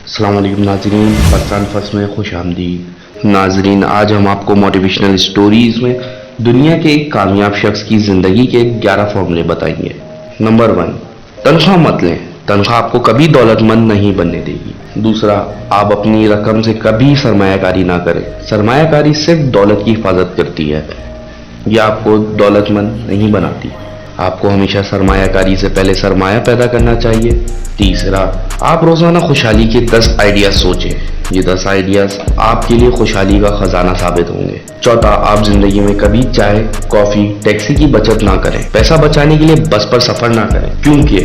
अस्सलाम वालेकुम नाजरीन, पाकिस्तान फर्स्ट में खुश आमदीद। नाजरीन, आज हम आपको मोटिवेशनल स्टोरीज में दुनिया के एक कामयाब शख्स की ज़िंदगी के 11 फॉर्मूले बताएंगे। नंबर 1, तनख्वाह मत लें। तनख्वाह आपको कभी दौलतमंद नहीं बनने देगी। दूसरा, आप अपनी रकम से कभी सरमायाकारी ना करें। सरमायाकारी सिर्फ दौलत की हिफाजत करती है, यह आपको दौलतमंद नहीं बनाती। आपको हमेशा सरमायाकारी से पहले सरमाया पैदा करना चाहिए। तीसरा, आप रोजाना खुशहाली के 10 आइडियाज सोचें। ये 10 आइडियाज आपके लिए खुशहाली का खजाना साबित होंगे। चौथा, आप जिंदगी में कभी चाय, कॉफी, टैक्सी की बचत ना करें। पैसा बचाने के लिए बस पर सफर ना करें, क्योंकि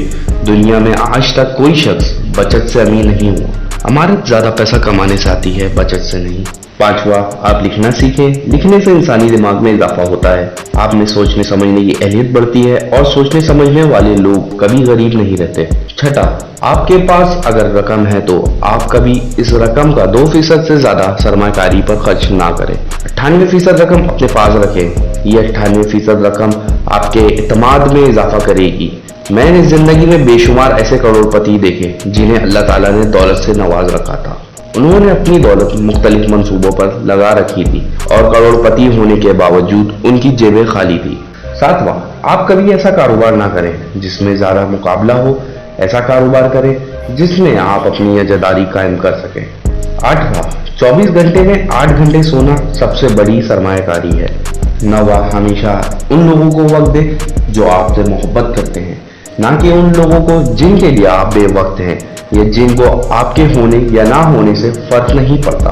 दुनिया में आज तक कोई शख्स बचत से अमीर नहीं हुआ। अमारत ज्यादा पैसा कमाने से आती है, बचत से नहीं। पांचवा, आप लिखना सीखें। लिखने से इंसानी दिमाग में इजाफा होता है। आप में सोचने समझने की अहलियत बढ़ती है और सोचने समझने वाले लोग कभी गरीब नहीं रहते। छठा, आपके पास अगर रकम है तो आप कभी इस रकम का 2% से ज्यादा सरमाकारी पर खर्च ना करें। 98% रकम अपने पास रखें। ये 98% रकम आपके इत्मीनान में इजाफा करेगी। मैंने जिंदगी में बेशुमार ऐसे करोड़पति देखे जिन्हें अल्लाह ताला ने दौलत से नवाज रखा था। उन्होंने अपनी दौलत मुख्तलिफ मंसूबों पर लगा रखी थी और करोड़पति होने के बावजूद उनकी जेबें खाली थी। सातवां, आप कभी ऐसा कारोबार ना करें जिसमें ज्यादा मुकाबला हो। ऐसा कारोबार करें जिसमें आप अपनी अजादारी कायम कर सकें। आठवां, 24 घंटे में 8 घंटे सोना सबसे बड़ी सरमायाकारी है। नौवां, हमेशा उन लोगों को वक्त दें जो आपसे मोहब्बत करते हैं, ना कि उन लोगों को जिनके लिए आप बेवक्त हैं या जिनको आपके होने या ना होने से फर्क नहीं पड़ता।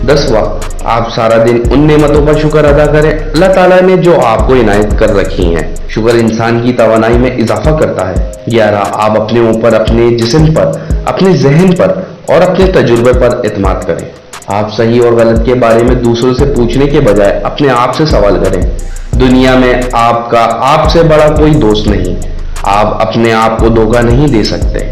10वां, आप सारा दिन उन नेमतों पर शुक्र अदा करें अल्लाह ताला ने जो आपको इनायत कर रखी हैं। शुक्र इंसान की तवानाई में इजाफा करता है। 11, आप अपने ऊपर, अपने जिस्म पर, अपने जहन पर और अपने तजुर्बे पर एतमाद करें। आप सही और गलत के बारे में दूसरों से पूछने के बजाय अपने आप से सवाल करें। दुनिया में आपका आपसे बड़ा कोई दोस्त नहीं। आप अपने आप को धोखा नहीं दे सकते।